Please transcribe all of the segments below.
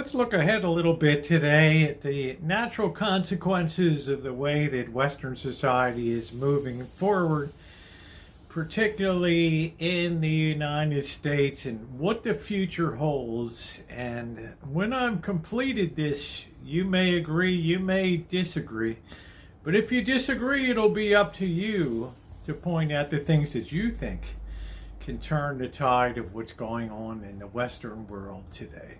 Let's look ahead a little bit today at the natural consequences of the way that Western society is moving forward, particularly in the United States, and what the future holds. And when I've completed this, you may agree, you may disagree. But if you disagree, it'll be up to you to point out the things that you think can turn the tide of what's going on in the Western world today.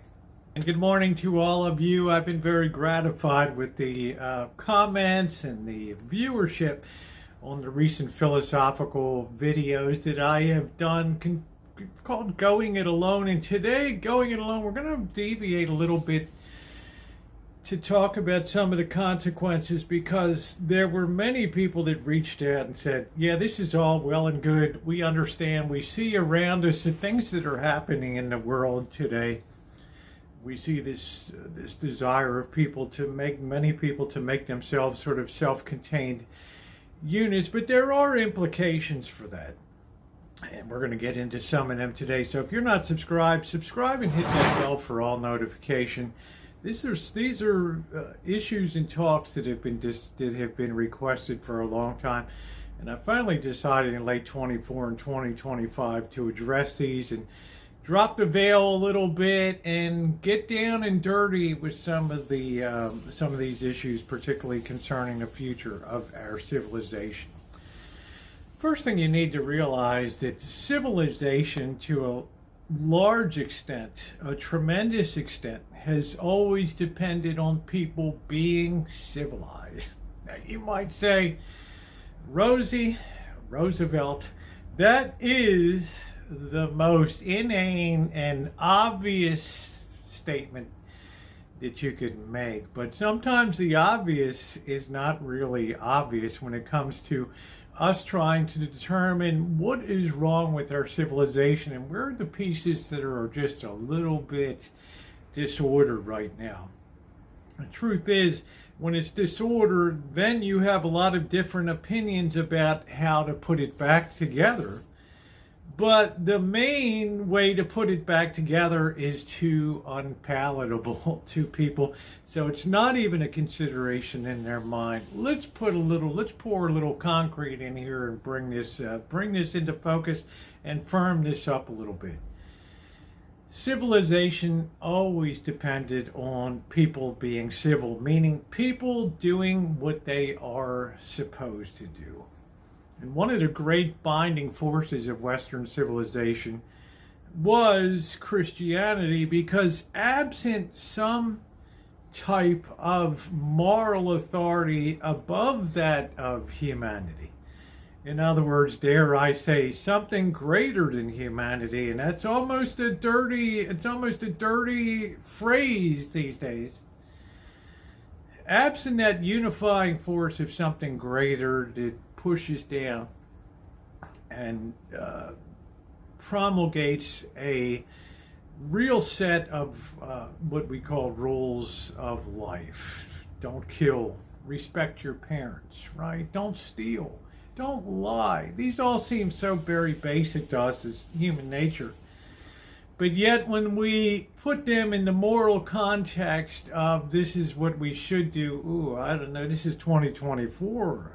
And good morning to all of you. I've been very gratified with the comments and the viewership on the recent philosophical videos that I have done called Going It Alone. And today, Going It Alone, we're going to deviate a little bit to talk about some of the consequences, because there were many people that reached out and said, yeah, this is all well and good. We understand. We see around us the things that are happening in the world today. We see this desire of many people to make themselves sort of self-contained units, but there are implications for that. And we're going to get into some of them today. So if you're not subscribed, subscribe and hit that bell for all notification. These are issues and talks that have been requested for a long time, and I finally decided in late 24 and 2025 to address these and drop the veil a little bit and get down and dirty with some of these issues, particularly concerning the future of our civilization. First thing you need to realize that civilization, to a large extent, a tremendous extent, has always depended on people being civilized. Now you might say, Roosevelt, that is the most inane and obvious statement that you could make. But sometimes the obvious is not really obvious when it comes to us trying to determine what is wrong with our civilization and where are the pieces that are just a little bit disordered right now. The truth is, when it's disordered, then you have a lot of different opinions about how to put it back together. But the main way to put it back together is too unpalatable to people. So it's not even a consideration in their mind. Let's pour a little concrete in here and bring this into focus and firm this up a little bit. Civilization always depended on people being civil, meaning people doing what they are supposed to do. And one of the great binding forces of Western civilization was Christianity, because absent some type of moral authority above that of humanity, in other words, dare I say, something greater than humanity, and that's almost a dirty phrase these days. Absent that unifying force of something greater that pushes down and promulgates a real set of what we call rules of life. Don't kill, respect your parents, right? Don't steal, don't lie. These all seem so very basic to us as human nature. But yet when we put them in the moral context of this is what we should do, I don't know, this is 2024,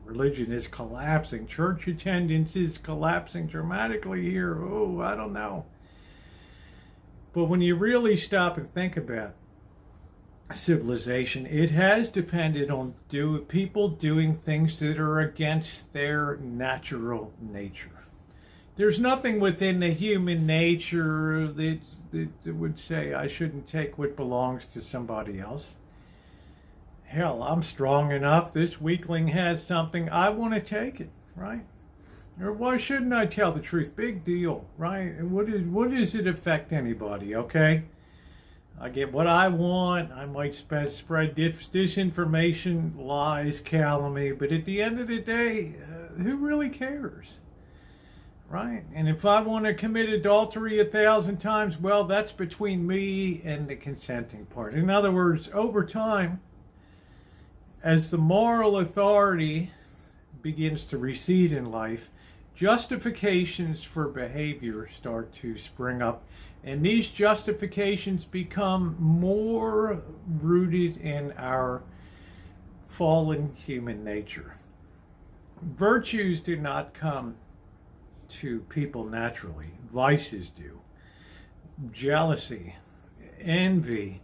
religion is collapsing. Church attendance is collapsing dramatically here. I don't know. But when you really stop and think about civilization, it has depended on people doing things that are against their natural nature. There's nothing within the human nature that would say I shouldn't take what belongs to somebody else. Hell, I'm strong enough. This weakling has something. I want to take it, right? Or why shouldn't I tell the truth? Big deal, right? And what does it affect anybody, okay? I get what I want. I might spread disinformation, lies, calumny. But at the end of the day, who really cares? Right? And if I want to commit adultery 1,000 times, well, that's between me and the consenting party. In other words, over time, as the moral authority begins to recede in life, justifications for behavior start to spring up, and these justifications become more rooted in our fallen human nature. Virtues do not come to people naturally. Vices do. Jealousy, envy,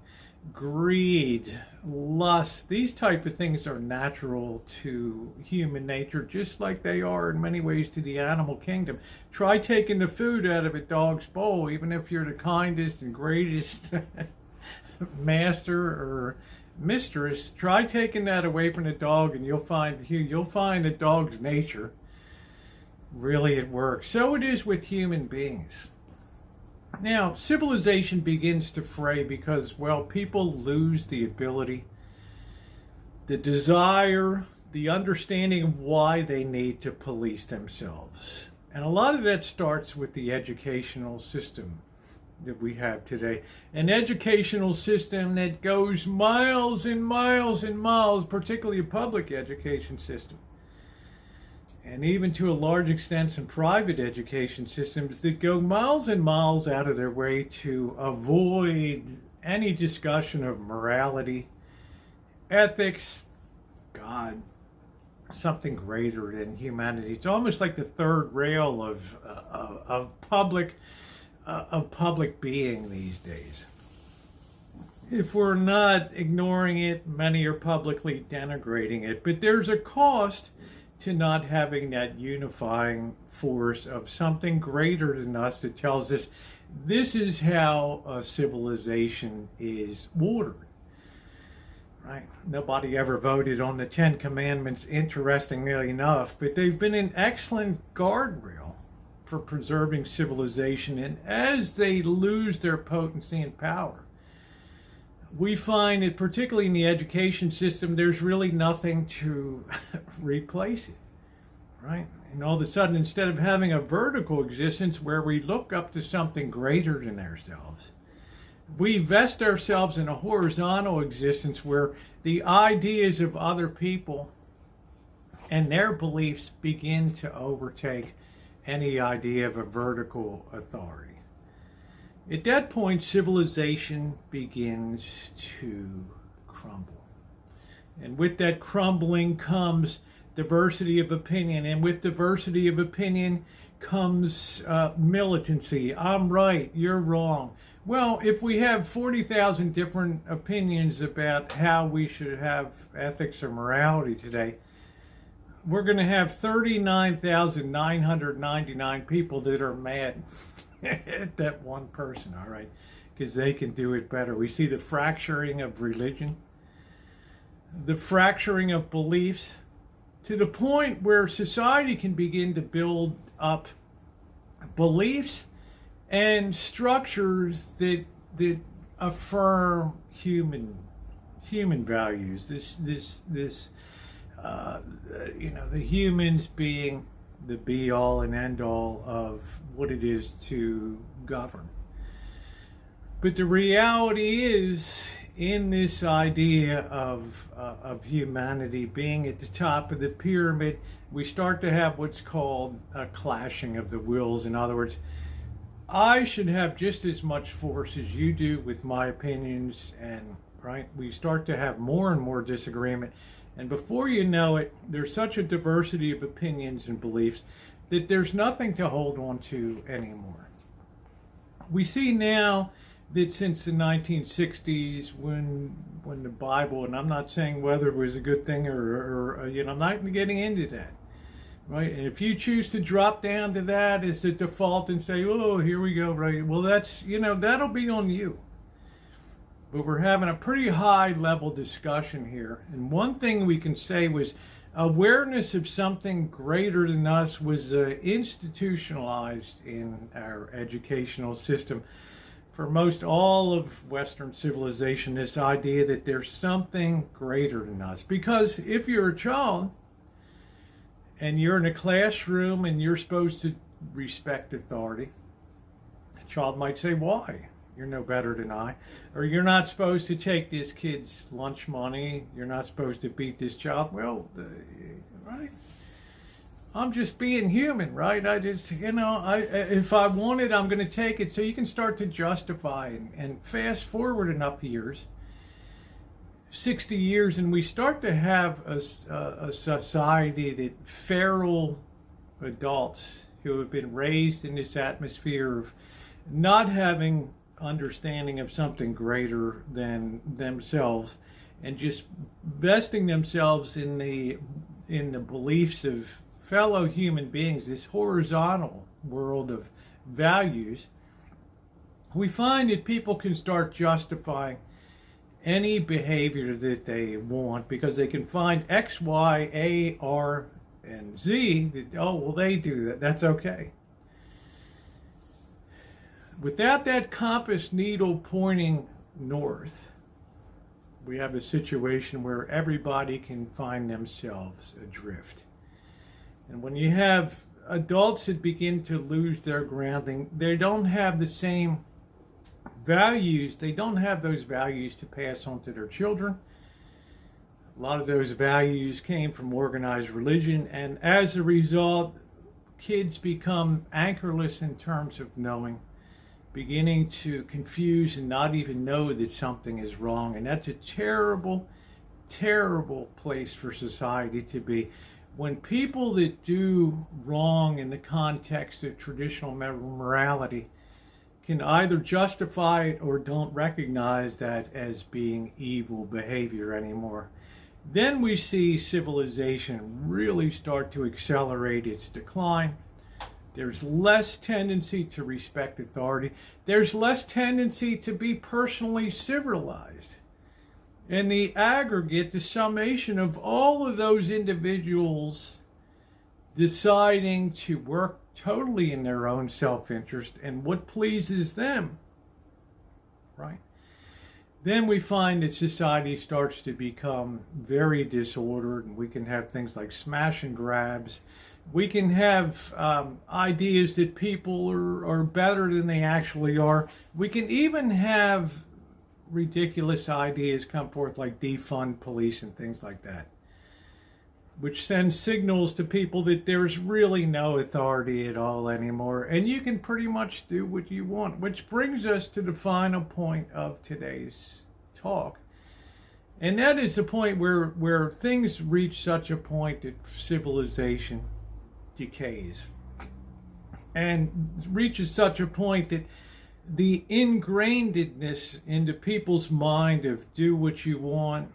greed, lust, these type of things are natural to human nature, just like they are in many ways to the animal kingdom. Try taking the food out of a dog's bowl, even if you're the kindest and greatest master or mistress. Try taking that away from the dog, and you'll find the dog's nature really at work. So it is with human beings. Now, civilization begins to fray because, well, people lose the ability, the desire, the understanding of why they need to police themselves. And a lot of that starts with the educational system that we have today. An educational system that goes miles and miles and miles, particularly a public education system, and even to a large extent some private education systems that go miles and miles out of their way to avoid any discussion of morality, ethics, God, something greater than humanity. It's almost like the third rail of public being these days. If we're not ignoring it, many are publicly denigrating it. But there's a cost to not having that unifying force of something greater than us that tells us this is how a civilization is ordered. Right? Nobody ever voted on the Ten Commandments, interestingly enough, but they've been an excellent guardrail for preserving civilization. And as they lose their potency and power, we find that particularly in the education system, there's really nothing to replace it, right? And all of a sudden, instead of having a vertical existence where we look up to something greater than ourselves, we vest ourselves in a horizontal existence where the ideas of other people and their beliefs begin to overtake any idea of a vertical authority. At that point, civilization begins to crumble. And with that crumbling comes diversity of opinion. And with diversity of opinion comes militancy. I'm right, you're wrong. Well, if we have 40,000 different opinions about how we should have ethics or morality today, we're going to have 39,999 people that are mad at that one person, all right, because they can do it better. We see the fracturing of religion, the fracturing of beliefs, to the point where society can begin to build up beliefs and structures that affirm human values. The humans being the be all and end all of what it is to govern. But the reality is, in this idea of humanity being at the top of the pyramid, we start to have what's called a clashing of the wills. In other words, I should have just as much force as you do with my opinions, and right, we start to have more and more disagreement. And before you know it, there's such a diversity of opinions and beliefs that there's nothing to hold on to anymore. We see now that since the 1960s, when the Bible, and I'm not saying whether it was a good thing or I'm not getting into that, right? And if you choose to drop down to that as the default and say, oh, here we go, right? Well, that's, that'll be on you. But we're having a pretty high level discussion here. And one thing we can say was awareness of something greater than us was institutionalized in our educational system. For most all of Western civilization, this idea that there's something greater than us. Because if you're a child and you're in a classroom and you're supposed to respect authority, the child might say, why? You're no better than I. Or you're not supposed to take this kid's lunch money. You're not supposed to beat this child. Well, right? I'm just being human, right? I just, if I want it, I'm going to take it. So you can start to justify and fast forward enough years, 60 years, and we start to have a society that feral adults who have been raised in this atmosphere of not having understanding of something greater than themselves and just vesting themselves in the beliefs of fellow human beings, this horizontal world of values. We find that people can start justifying any behavior that they want because they can find X, Y, A, R, and Z that, oh, well, they do that. That's okay. Without that compass needle pointing north, we have a situation where everybody can find themselves adrift. And when you have adults that begin to lose their grounding, they don't have the same values. They don't have those values to pass on to their children. A lot of those values came from organized religion, and as a result, kids become anchorless in terms of knowing, beginning to confuse and not even know that something is wrong. And that's a terrible, terrible place for society to be. When people that do wrong in the context of traditional morality can either justify it or don't recognize that as being evil behavior anymore, then we see civilization really start to accelerate its decline. There's less tendency to respect authority. There's less tendency to be personally civilized. And the aggregate, the summation of all of those individuals deciding to work totally in their own self-interest and what pleases them, right? Then we find that society starts to become very disordered, and we can have things like smash and grabs. We can have ideas that people are better than they actually are. We can even have ridiculous ideas come forth like defund police and things like that, which sends signals to people that there's really no authority at all anymore, and you can pretty much do what you want. Which brings us to the final point of today's talk, and that is the point where things reach such a point that civilization decays and reaches such a point that the ingrainedness into people's mind of do what you want,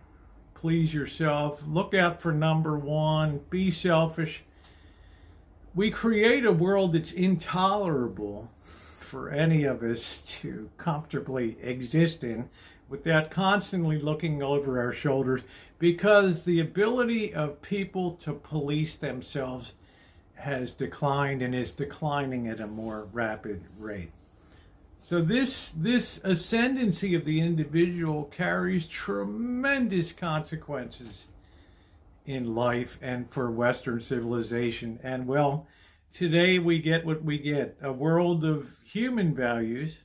please yourself, look out for number one, be selfish. We create a world that's intolerable for any of us to comfortably exist in without constantly looking over our shoulders, because the ability of people to police themselves has declined and is declining at a more rapid rate. So this ascendancy of the individual carries tremendous consequences in life and for Western civilization. And well, today we get what we get, a world of human values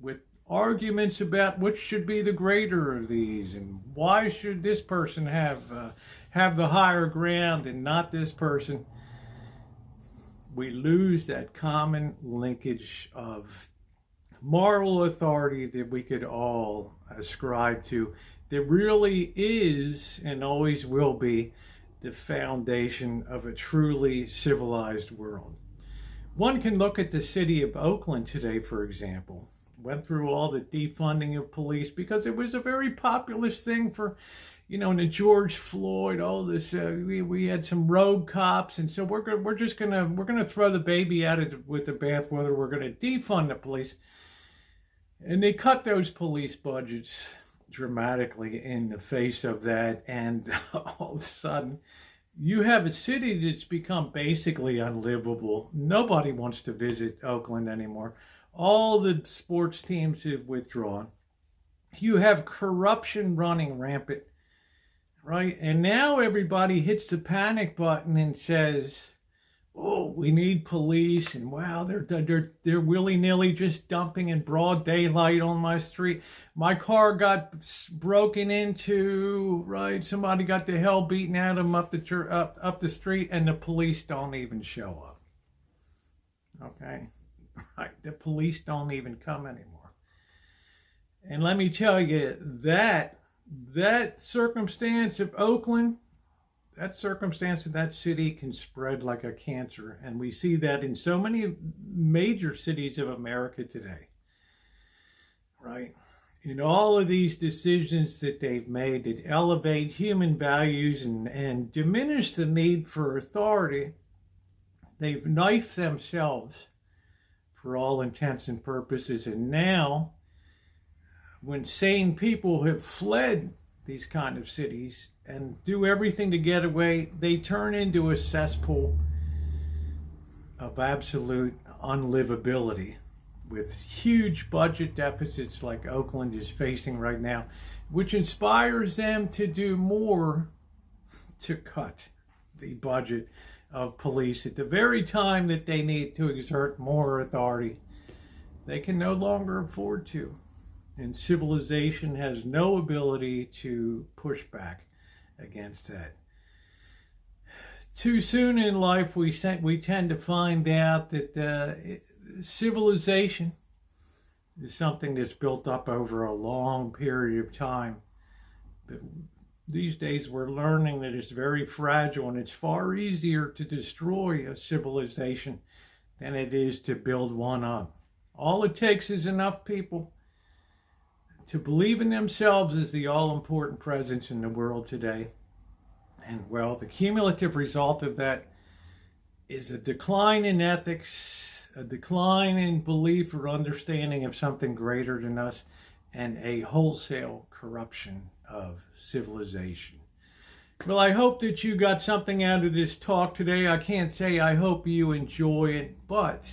with arguments about which should be the greater of these and why should this person have the higher ground and not this person. We lose that common linkage of moral authority that we could all ascribe to, that really is and always will be the foundation of a truly civilized world. One can look at the city of Oakland today, for example. Went through all the defunding of police because it was a very populist thing for, in the George Floyd, all this, we had some rogue cops, and so we're gonna throw the baby out with the bathwater. We're gonna defund the police. And they cut those police budgets dramatically in the face of that. And all of a sudden, you have a city that's become basically unlivable. Nobody wants to visit Oakland anymore. All the sports teams have withdrawn. You have corruption running rampant, right? And now everybody hits the panic button and says, oh, we need police, and wow, they're willy-nilly just dumping in broad daylight on my street. My car got broken into, right? Somebody got the hell beaten out of them up the street, and the police don't even show up. Okay, right? The police don't even come anymore. And let me tell you, that circumstance of Oakland, that circumstance of that city can spread like a cancer. And we see that in so many major cities of America today, right? In all of these decisions that they've made that elevate human values and diminish the need for authority, they've knifed themselves for all intents and purposes. And now, when sane people have fled these kind of cities and do everything to get away, they turn into a cesspool of absolute unlivability with huge budget deficits like Oakland is facing right now, which inspires them to do more to cut the budget of police at the very time that they need to exert more authority. They can no longer afford to. And civilization has no ability to push back against that. Too soon in life, we tend to find out that civilization is something that's built up over a long period of time. But these days, we're learning that it's very fragile, and it's far easier to destroy a civilization than it is to build one up. All it takes is enough people to believe in themselves as the all-important presence in the world today. And well, the cumulative result of that is a decline in ethics, a decline in belief or understanding of something greater than us, and a wholesale corruption of civilization. Well, I hope that you got something out of this talk today. I can't say I hope you enjoy it, but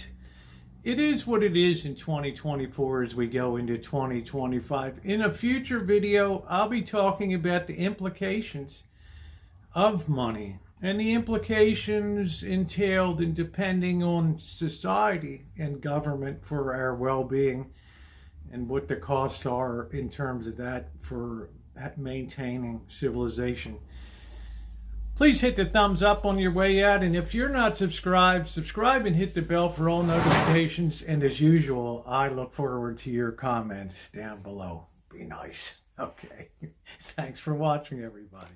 it is what it is in 2024 as we go into 2025. In a future video, I'll be talking about the implications of money and the implications entailed in depending on society and government for our well-being, and what the costs are in terms of that for maintaining civilization. Please hit the thumbs up on your way out, and if you're not subscribed, subscribe and hit the bell for all notifications. And as usual, I look forward to your comments down below. Be nice. Okay. Thanks for watching, everybody.